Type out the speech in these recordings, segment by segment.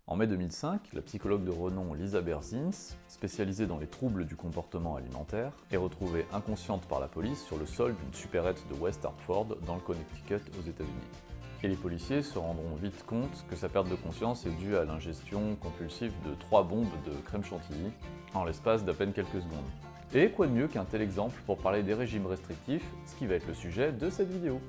En mai 2005, la psychologue de renom Lisa Berzins, spécialisée dans les troubles du comportement alimentaire, est retrouvée inconsciente par la police sur le sol d'une supérette de West Hartford dans le Connecticut aux États-Unis. Et les policiers se rendront vite compte que sa perte de conscience est due à l'ingestion compulsive de 3 bombes de crème chantilly en l'espace d'à peine quelques secondes. Et quoi de mieux qu'un tel exemple pour parler des régimes restrictifs, ce qui va être le sujet de cette vidéo.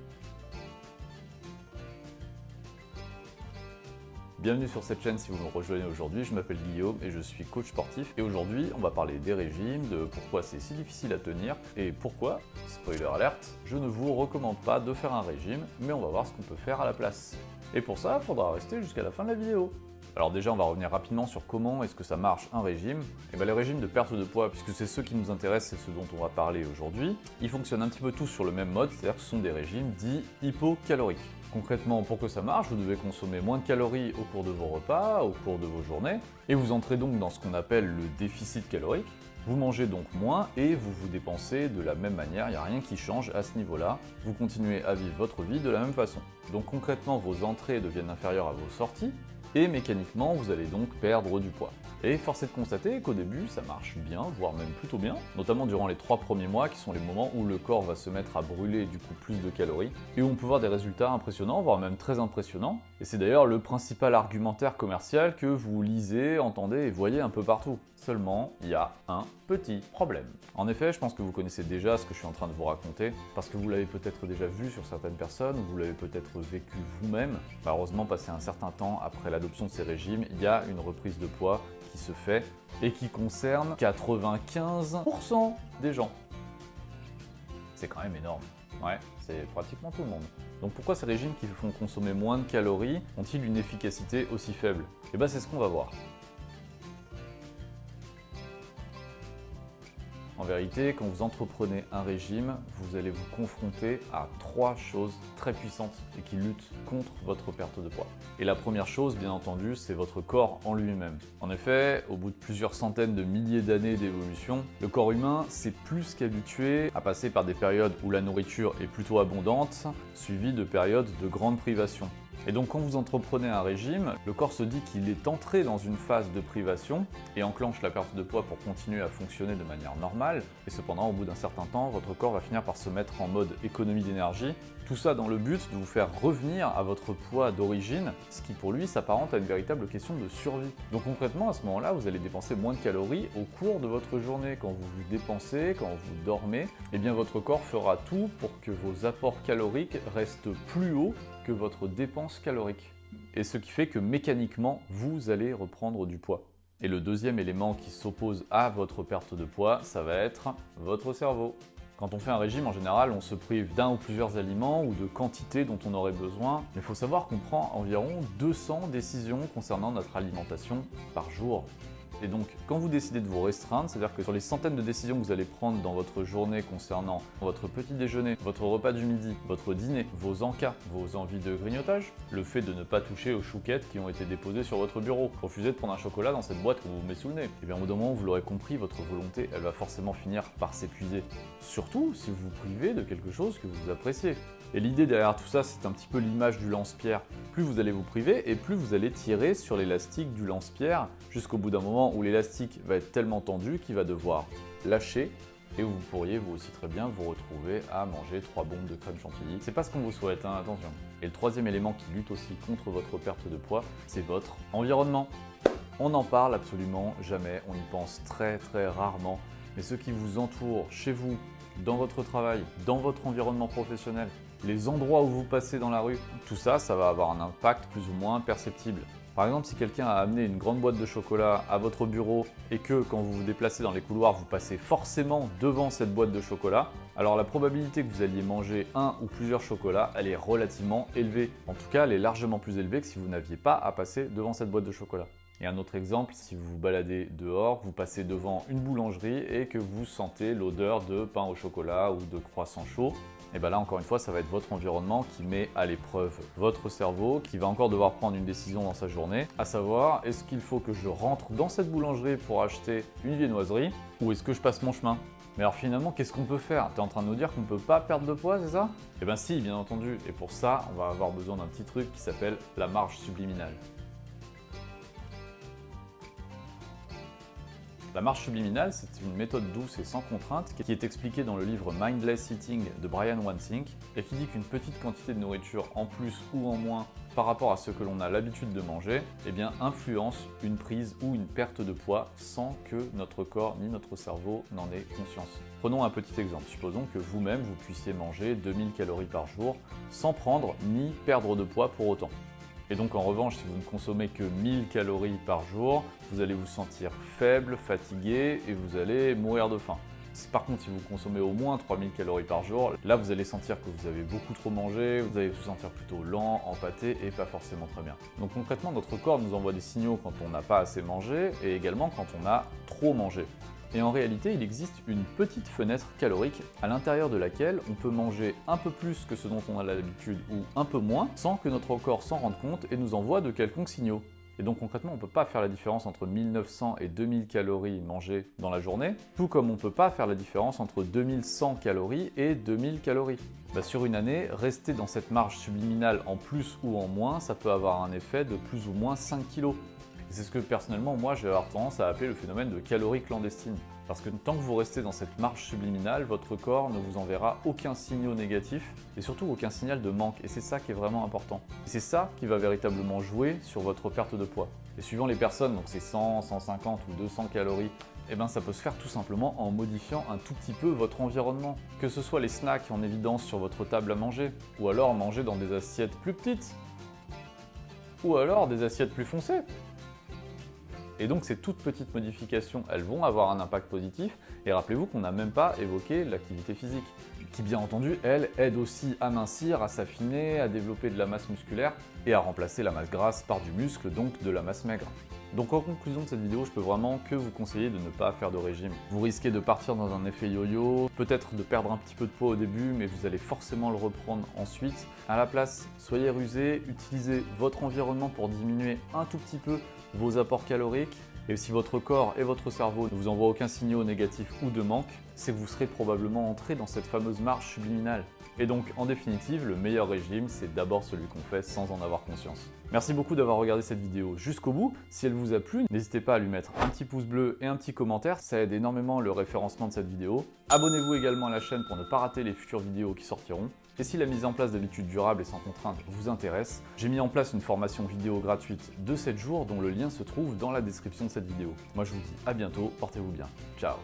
Bienvenue sur cette chaîne si vous me rejoignez aujourd'hui, je m'appelle Guillaume et je suis coach sportif et aujourd'hui on va parler des régimes, de pourquoi c'est si difficile à tenir et pourquoi, spoiler alert, je ne vous recommande pas de faire un régime mais on va voir ce qu'on peut faire à la place. Et pour ça, il faudra rester jusqu'à la fin de la vidéo. Alors déjà on va revenir rapidement sur comment est-ce que ça marche un régime. Et bien les régimes de perte de poids, puisque c'est ceux qui nous intéressent, c'est ce dont on va parler aujourd'hui, ils fonctionnent un petit peu tous sur le même mode, c'est-à-dire que ce sont des régimes dits hypocaloriques. Concrètement, pour que ça marche, vous devez consommer moins de calories au cours de vos repas, au cours de vos journées, et vous entrez donc dans ce qu'on appelle le déficit calorique. Vous mangez donc moins et vous vous dépensez de la même manière, il n'y a rien qui change à ce niveau-là. Vous continuez à vivre votre vie de la même façon. Donc concrètement, vos entrées deviennent inférieures à vos sorties, et mécaniquement, vous allez donc perdre du poids. Et force est de constater qu'au début, ça marche bien, voire même plutôt bien, notamment durant les 3 premiers mois qui sont les moments où le corps va se mettre à brûler du coup plus de calories, et où on peut voir des résultats impressionnants, voire même très impressionnants. Et c'est d'ailleurs le principal argumentaire commercial que vous lisez, entendez et voyez un peu partout. Seulement, il y a un petit problème. En effet, je pense que vous connaissez déjà ce que je suis en train de vous raconter, parce que vous l'avez peut-être déjà vu sur certaines personnes, ou vous l'avez peut-être vécu vous-même. Malheureusement, passé un certain temps après l'adoption de ces régimes, il y a une reprise de poids qui se fait et qui concerne 95% des gens. C'est quand même énorme. Ouais, c'est pratiquement tout le monde. Donc pourquoi ces régimes qui font consommer moins de calories ont-ils une efficacité aussi faible? Et bien c'est ce qu'on va voir. En vérité, quand vous entreprenez un régime, vous allez vous confronter à 3 choses très puissantes et qui luttent contre votre perte de poids. Et la première chose, bien entendu, c'est votre corps en lui-même. En effet, au bout de plusieurs centaines de milliers d'années d'évolution, le corps humain s'est plus qu'habitué à passer par des périodes où la nourriture est plutôt abondante, suivies de périodes de grande privation. Et donc quand vous entreprenez un régime, le corps se dit qu'il est entré dans une phase de privation et enclenche la perte de poids pour continuer à fonctionner de manière normale. Et cependant, au bout d'un certain temps, votre corps va finir par se mettre en mode économie d'énergie. Tout ça dans le but de vous faire revenir à votre poids d'origine, ce qui pour lui s'apparente à une véritable question de survie. Donc concrètement, à ce moment-là, vous allez dépenser moins de calories au cours de votre journée. Quand vous vous dépensez, quand vous dormez, eh bien votre corps fera tout pour que vos apports caloriques restent plus hauts que votre dépense calorique. Et ce qui fait que mécaniquement, vous allez reprendre du poids. Et le deuxième élément qui s'oppose à votre perte de poids, ça va être votre cerveau. Quand on fait un régime, en général, on se prive d'un ou plusieurs aliments ou de quantités dont on aurait besoin. Mais il faut savoir qu'on prend environ 200 décisions concernant notre alimentation par jour. Et donc, quand vous décidez de vous restreindre, c'est-à-dire que sur les centaines de décisions que vous allez prendre dans votre journée concernant votre petit déjeuner, votre repas du midi, votre dîner, vos encas, vos envies de grignotage, le fait de ne pas toucher aux chouquettes qui ont été déposées sur votre bureau, refuser de prendre un chocolat dans cette boîte qu'on vous met sous le nez, et bien au bout d'un moment, vous l'aurez compris, votre volonté, elle va forcément finir par s'épuiser. Surtout si vous vous privez de quelque chose que vous appréciez. Et l'idée derrière tout ça, c'est un petit peu l'image du lance-pierre. Plus vous allez vous priver et plus vous allez tirer sur l'élastique du lance-pierre jusqu'au bout d'un moment où l'élastique va être tellement tendu qu'il va devoir lâcher et vous pourriez vous aussi très bien vous retrouver à manger 3 bombes de crème chantilly. C'est pas ce qu'on vous souhaite, hein, attention. Et le troisième élément qui lutte aussi contre votre perte de poids, c'est votre environnement. On n'en parle absolument jamais, on y pense très rarement, mais ce qui vous entoure chez vous, dans votre travail, dans votre environnement professionnel, les endroits où vous passez dans la rue, tout ça, ça va avoir un impact plus ou moins perceptible. Par exemple, si quelqu'un a amené une grande boîte de chocolat à votre bureau et que quand vous vous déplacez dans les couloirs, vous passez forcément devant cette boîte de chocolat, alors la probabilité que vous alliez manger un ou plusieurs chocolats, elle est relativement élevée. En tout cas, elle est largement plus élevée que si vous n'aviez pas à passer devant cette boîte de chocolat. Et un autre exemple, si vous vous baladez dehors, vous passez devant une boulangerie et que vous sentez l'odeur de pain au chocolat ou de croissant chaud, et bien là encore une fois, ça va être votre environnement qui met à l'épreuve votre cerveau, qui va encore devoir prendre une décision dans sa journée, à savoir, est-ce qu'il faut que je rentre dans cette boulangerie pour acheter une viennoiserie ou est-ce que je passe mon chemin? Mais alors finalement, qu'est-ce qu'on peut faire? Tu es en train de nous dire qu'on ne peut pas perdre de poids, c'est ça? Eh bien si, bien entendu. Et pour ça, on va avoir besoin d'un petit truc qui s'appelle la marge subliminale. La marche subliminale, c'est une méthode douce et sans contrainte qui est expliquée dans le livre Mindless Eating de Brian Wansink et qui dit qu'une petite quantité de nourriture en plus ou en moins par rapport à ce que l'on a l'habitude de manger, eh bien, influence une prise ou une perte de poids sans que notre corps ni notre cerveau n'en ait conscience. Prenons un petit exemple. Supposons que vous-même, vous puissiez manger 2000 calories par jour sans prendre ni perdre de poids pour autant. Et donc en revanche, si vous ne consommez que 1000 calories par jour, vous allez vous sentir faible, fatigué et vous allez mourir de faim. Par contre, si vous consommez au moins 3000 calories par jour, là vous allez sentir que vous avez beaucoup trop mangé, vous allez vous sentir plutôt lent, empâté et pas forcément très bien. Donc concrètement, notre corps nous envoie des signaux quand on n'a pas assez mangé et également quand on a trop mangé. Et en réalité, il existe une petite fenêtre calorique à l'intérieur de laquelle on peut manger un peu plus que ce dont on a l'habitude ou un peu moins sans que notre corps s'en rende compte et nous envoie de quelconques signaux. Et donc concrètement, on ne peut pas faire la différence entre 1900 et 2000 calories mangées dans la journée, tout comme on ne peut pas faire la différence entre 2100 calories et 2000 calories. Sur une année, rester dans cette marge subliminale en plus ou en moins, ça peut avoir un effet de plus ou moins 5 kg. C'est ce que personnellement, moi, j'ai tendance à appeler le phénomène de calories clandestines. Parce que tant que vous restez dans cette marche subliminale, votre corps ne vous enverra aucun signal négatif et surtout aucun signal de manque. Et c'est ça qui est vraiment important. Et c'est ça qui va véritablement jouer sur votre perte de poids. Et suivant les personnes, donc c'est 100, 150 ou 200 calories, ça peut se faire tout simplement en modifiant un tout petit peu votre environnement. Que ce soit les snacks en évidence sur votre table à manger, ou alors manger dans des assiettes plus petites, ou alors des assiettes plus foncées. Et donc ces toutes petites modifications, elles vont avoir un impact positif. Et rappelez-vous qu'on n'a même pas évoqué l'activité physique, qui bien entendu, elle, aide aussi à mincir, à s'affiner, à développer de la masse musculaire et à remplacer la masse grasse par du muscle, donc de la masse maigre. Donc en conclusion de cette vidéo, je peux vraiment que vous conseiller de ne pas faire de régime. Vous risquez de partir dans un effet yo-yo, peut-être de perdre un petit peu de poids au début, mais vous allez forcément le reprendre ensuite. À la place, soyez rusés, utilisez votre environnement pour diminuer un tout petit peu vos apports caloriques. Et si votre corps et votre cerveau ne vous envoient aucun signal négatif ou de manque, c'est que vous serez probablement entré dans cette fameuse marche subliminale. Et donc, en définitive, le meilleur régime, c'est d'abord celui qu'on fait sans en avoir conscience. Merci beaucoup d'avoir regardé cette vidéo jusqu'au bout. Si elle vous a plu, n'hésitez pas à lui mettre un petit pouce bleu et un petit commentaire, ça aide énormément le référencement de cette vidéo. Abonnez-vous également à la chaîne pour ne pas rater les futures vidéos qui sortiront. Et si la mise en place d'habitudes durables et sans contrainte vous intéresse, j'ai mis en place une formation vidéo gratuite de 7 jours dont le lien se trouve dans la description de cette vidéo. Moi je vous dis à bientôt, portez-vous bien. Ciao.